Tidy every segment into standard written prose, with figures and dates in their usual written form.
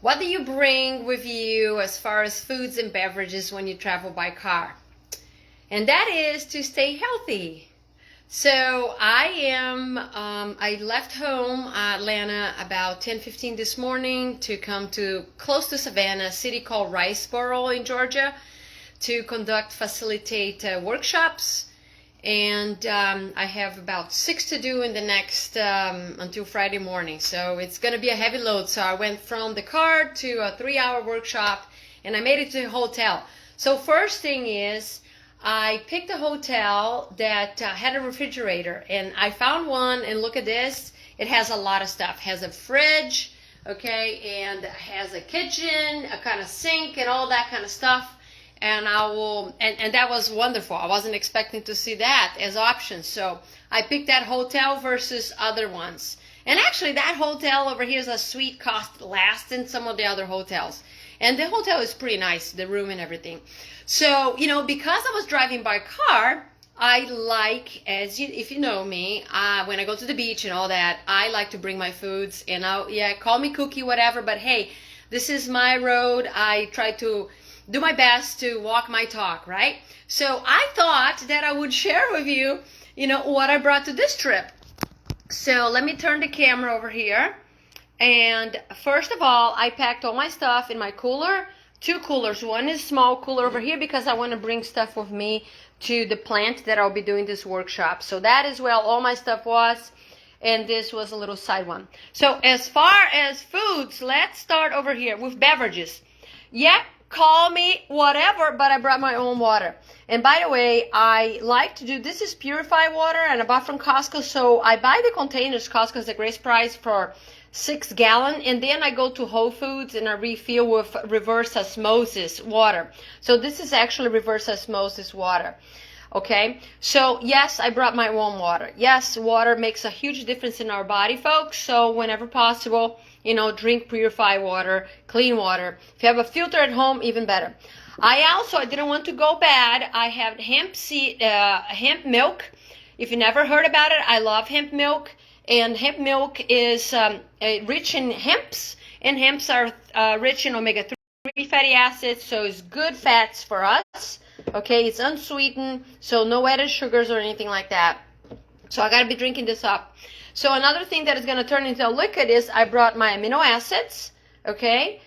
What do you bring with you as far as foods and beverages when you travel by car? And that is to stay healthy. So I left home, Atlanta, about 10:15 this morning to come to close to Savannah, a city called Riceboro in Georgia, to facilitate workshops. And I have about 6 to do in the next until Friday morning. So it's going to be a heavy load. So I went from the car to a 3-hour workshop, and I made it to the hotel. So first thing is, I picked a hotel that had a refrigerator, and I found one, and look at this. It has a lot of stuff. It has a fridge, okay, and has a kitchen, a kind of sink, and all that kind of stuff. And and that was wonderful. I wasn't expecting to see that as options. So I picked that hotel versus other ones. And actually that hotel over here is a suite cost less than some of the other hotels. And the hotel is pretty nice, the room and everything. So, because I was driving by car, I like, if you know me, when I go to the beach and all that, I like to bring my foods. And call me cookie, whatever. But hey, this is my road. I try to do my best to walk my talk, right? So I thought that I would share with you, what I brought to this trip. So let me turn the camera over here. And first of all, I packed all my stuff in my cooler, 2 coolers. One is small cooler over here because I want to bring stuff with me to the plant that I'll be doing this workshop. So that is where all my stuff was. And this was a little side one. So as far as foods, let's start over here with beverages. Yeah, call me whatever, but I brought my own water. And by the way, I like to do, this is purified water, and I bought from Costco. So I buy the containers. Costco is a great price for 6 gallon, and then I go to Whole Foods and I refill with reverse osmosis water. So this is actually reverse osmosis water. Okay, so yes, I brought my own water. Yes, water makes a huge difference in our body, folks. So whenever possible, drink purified water, clean water. If you have a filter at home, even better. I didn't want to go bad. I have hemp milk. If you never heard about it, I love hemp milk. And hemp milk is rich in hemps, and hemps are rich in omega-3 fatty acids, so it's good fats for us. Okay, it's unsweetened, so no added sugars or anything like that. So I got to be drinking this up. So another thing that is going to turn into a liquid is I brought my amino acids, okay?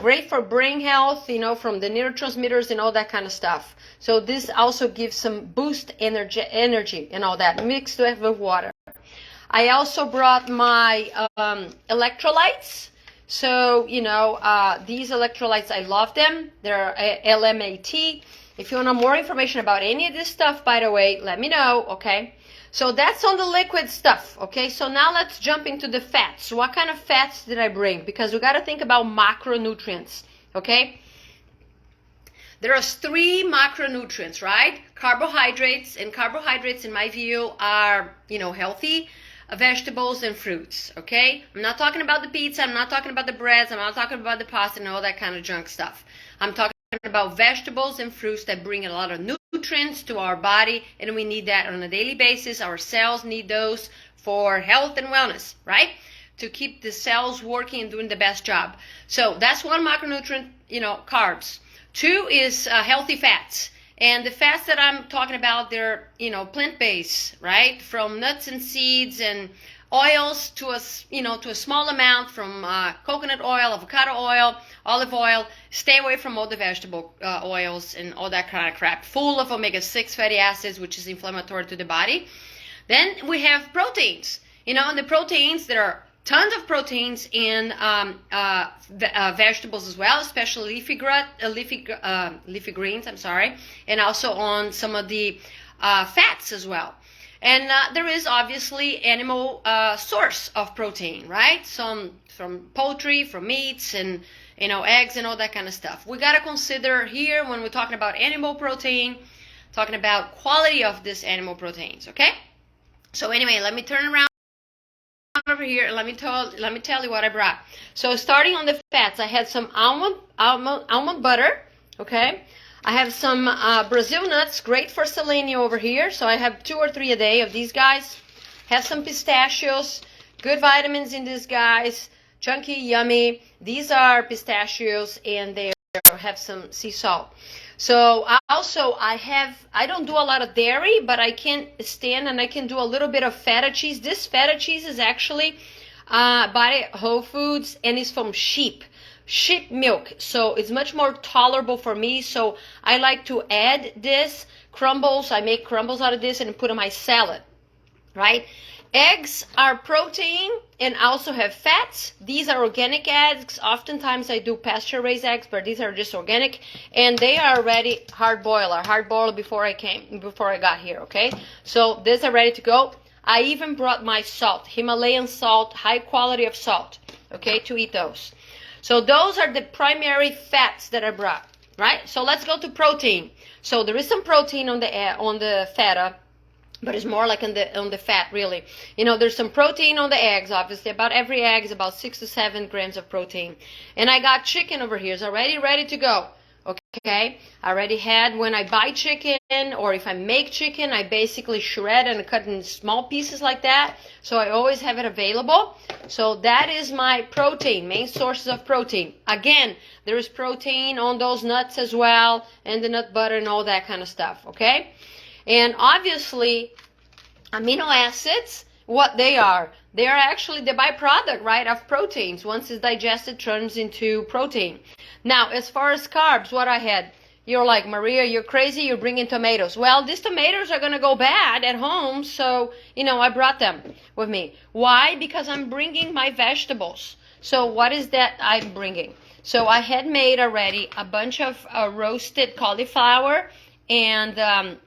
Great for brain health, from the neurotransmitters and all that kind of stuff. So this also gives some boost energy and all that, mixed with water. I also brought my electrolytes. So, these electrolytes, I love them. They're LMAT. If you want more information about any of this stuff, by the way, let me know, okay? So that's on the liquid stuff, okay? So now let's jump into the fats. What kind of fats did I bring? Because we got to think about macronutrients, okay? There are 3 macronutrients, right? Carbohydrates, and carbohydrates, in my view, are, healthy. Vegetables and fruits, okay? I'm not talking about the pizza, I'm not talking about the breads, I'm not talking about the pasta and all that kind of junk stuff. I'm talking about vegetables and fruits that bring a lot of nutrients to our body, and we need that on a daily basis. Our cells need those for health and wellness, right? To keep the cells working and doing the best job. So that's one macronutrient, carbs. 2 is healthy fats. And the fats that I'm talking about, they're, plant-based, right? From nuts and seeds and oils to a small amount, from coconut oil, avocado oil, olive oil. Stay away from all the vegetable oils and all that kind of crap. Full of omega-6 fatty acids, which is inflammatory to the body. Then we have proteins. And the proteins, there are tons of proteins in vegetables as well, especially leafy greens, and also on some of the fats as well. And there is obviously animal source of protein, right? Some from poultry, from meats, and eggs and all that kind of stuff. We got to consider here, when we're talking about animal protein, talking about quality of this animal proteins, okay? So anyway, let me turn around over here and let me tell you what I brought. So starting on the fats, I had some almond butter, okay? I have some Brazil nuts, great for selenium over here. So I have 2 or 3 a day of these guys. Have some pistachios, good vitamins in these guys. chunky, yummy. These are pistachios, and they have some sea salt. So I don't do a lot of dairy, but I can stand and I can do a little bit of feta cheese. This feta cheese is actually by Whole Foods, and it's from sheep milk, so it's much more tolerable for me. So I like to add this crumbles. I make crumbles out of this and put in my salad, right? Eggs are protein and also have fats. These are organic eggs. Oftentimes I do pasture raised eggs, but these are just organic, and they are already hard boiled before I got here. Okay, so these are ready to go. I even brought my salt, Himalayan salt, high quality of salt, okay, to eat those. So those are the primary fats that I brought, right? So let's go to protein. So there is some protein on the feta, but it's more like on the fat, really. You know, there's some protein on the eggs, obviously. About every egg is about 6 to 7 grams of protein. And I got chicken over here. It's already ready to go. Okay, I already had, when I buy chicken or if I make chicken, I basically shred and cut in small pieces like that. So I always have it available. So that is my protein, main sources of protein. Again, there is protein on those nuts as well, and the nut butter and all that kind of stuff, okay? And obviously, amino acids, what they are actually the byproduct, right, of proteins. Once it's digested, turns into protein. Now, as far as carbs, what I had, you're like, Maria, you're crazy, you're bringing tomatoes. Well, these tomatoes are going to go bad at home, so, you know, I brought them with me. Why? Because I'm bringing my vegetables. So what is that I'm bringing? So I had made already a bunch of roasted cauliflower and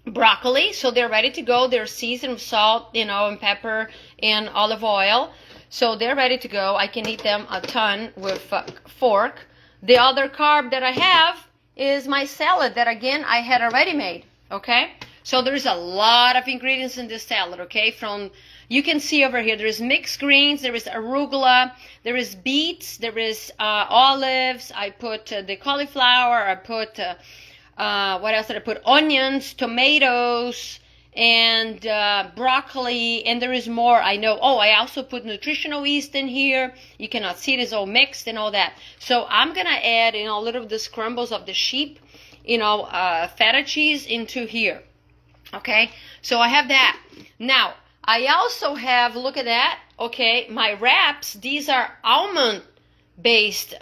broccoli, so they're ready to go. They're seasoned with salt, you know, and pepper and olive oil. So they're ready to go. I can eat them a ton with a fork. The other carb that I have is my salad that, again, I had already made, okay? So there's a lot of ingredients in this salad, okay? From, you can see over here, there is mixed greens, there is arugula, there is beets, there is olives. I put the cauliflower, I put, what else did I put? Onions, tomatoes, and broccoli, and there is more, I know. Oh, I also put nutritional yeast in here. You cannot see it, it's all mixed and all that. So I'm gonna add, you know, a little of the scrambles of the sheep, you know, feta cheese into here. Okay, so I have that. Now, I also have, look at that, okay, my wraps. These are almonds-based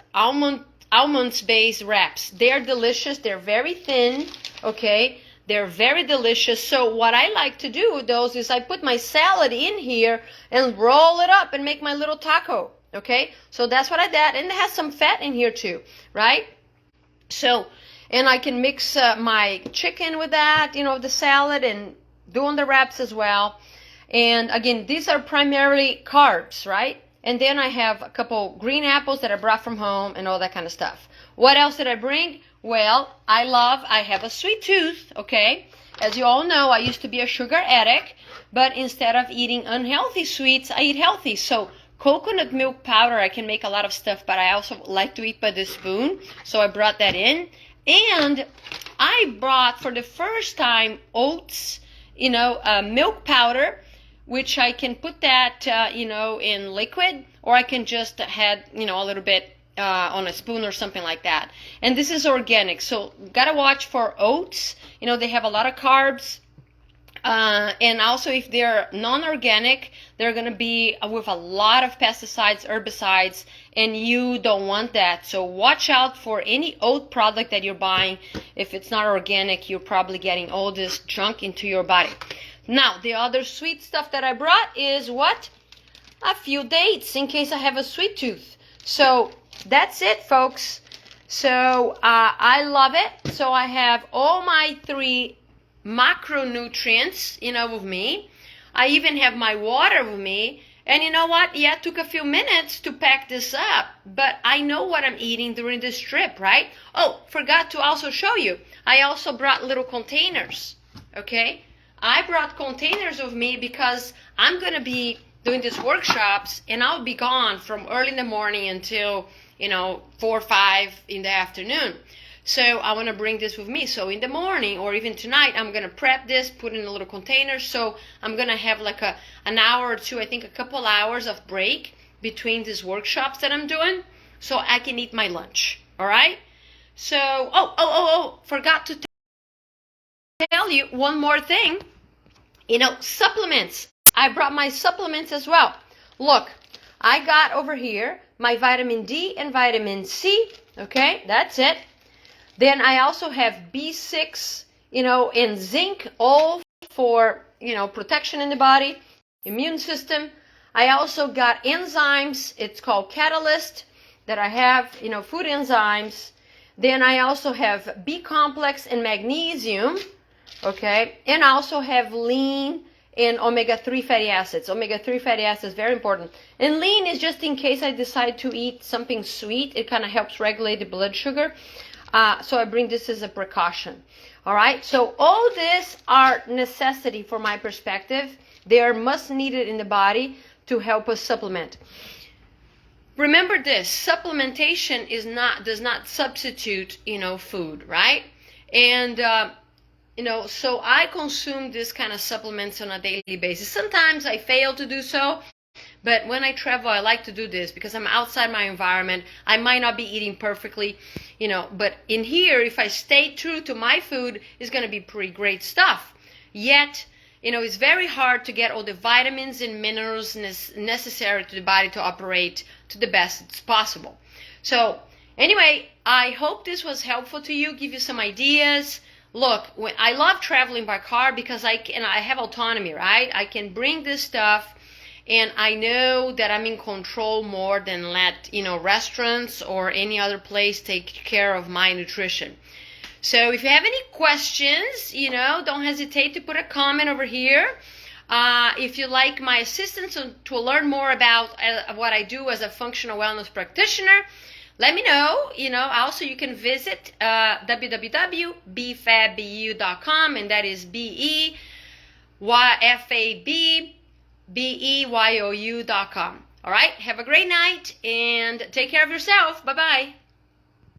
wraps. They're delicious, they're very thin, okay? They're very delicious. So what I like to do with those is I put my salad in here and roll it up and make my little taco, okay? So that's what I did. And it has some fat in here too, right? So, and I can mix my chicken with that, you know, the salad, and doing the wraps as well. And again, these are primarily carbs, right? And then I have a couple green apples that I brought from home and all that kind of stuff. What else did I bring? Well, I have a sweet tooth, okay? As you all know, I used to be a sugar addict, but instead of eating unhealthy sweets, I eat healthy. So coconut milk powder, I can make a lot of stuff, but I also like to eat by the spoon. So I brought that in. And I brought, for the first time, oats, you know, milk powder, which I can put that, you know, in liquid, or I can just add, you know, a little bit on a spoon or something like that. And this is organic, so gotta watch for oats. You know, they have a lot of carbs. And also, if they're non-organic, they're going to be with a lot of pesticides, herbicides, and you don't want that. So watch out for any oat product that you're buying. If it's not organic, you're probably getting all this junk into your body. Now, the other sweet stuff that I brought is what? A few dates in case I have a sweet tooth. So that's it, folks. So I love it. So I have all my 3 macronutrients, you know, with me. I even have my water with me. And you know what? Yeah, it took a few minutes to pack this up, but I know what I'm eating during this trip, right? Oh, forgot to also show you. I also brought little containers, okay? I brought containers with me because I'm going to be doing these workshops, and I'll be gone from early in the morning until, you know, 4 or 5 in the afternoon. So I want to bring this with me. So in the morning or even tonight, I'm going to prep this, put it in a little container. So I'm going to have like an hour or two, I think a couple hours of break between these workshops that I'm doing so I can eat my lunch. All right? So, forgot to tell you one more thing. Supplements. I brought my supplements as well. Look, I got over here my vitamin D and vitamin C. Okay, that's it. Then I also have B6, and zinc, all for, protection in the body, immune system. I also got enzymes. It's called Catalyst that I have, food enzymes. Then I also have B complex and magnesium. Okay, and I also have lean and omega-3 fatty acids. Omega-3 fatty acids, very important. And lean is just in case I decide to eat something sweet. It kind of helps regulate the blood sugar. So I bring this as a precaution. All right, so all this are necessity for my perspective. They are must needed in the body to help us supplement. Remember this, supplementation does not substitute, food, right? And so I consume this kind of supplements on a daily basis. Sometimes I fail to do so, but when I travel, I like to do this because I'm outside my environment. I might not be eating perfectly, but in here, if I stay true to my food, it's going to be pretty great stuff. Yet, it's very hard to get all the vitamins and minerals necessary to the body to operate to the best it's possible. So anyway, I hope this was helpful to you, give you some ideas. Look, I love traveling by car because I have autonomy, right? I can bring this stuff and I know that I'm in control more than let, restaurants or any other place take care of my nutrition. So if you have any questions, don't hesitate to put a comment over here. If you like my assistance to learn more about what I do as a functional wellness practitioner, let me know. Also you can visit www.bfabbu.com, and that is BEYFABBEYOU.com. All right, have a great night and take care of yourself. Bye-bye.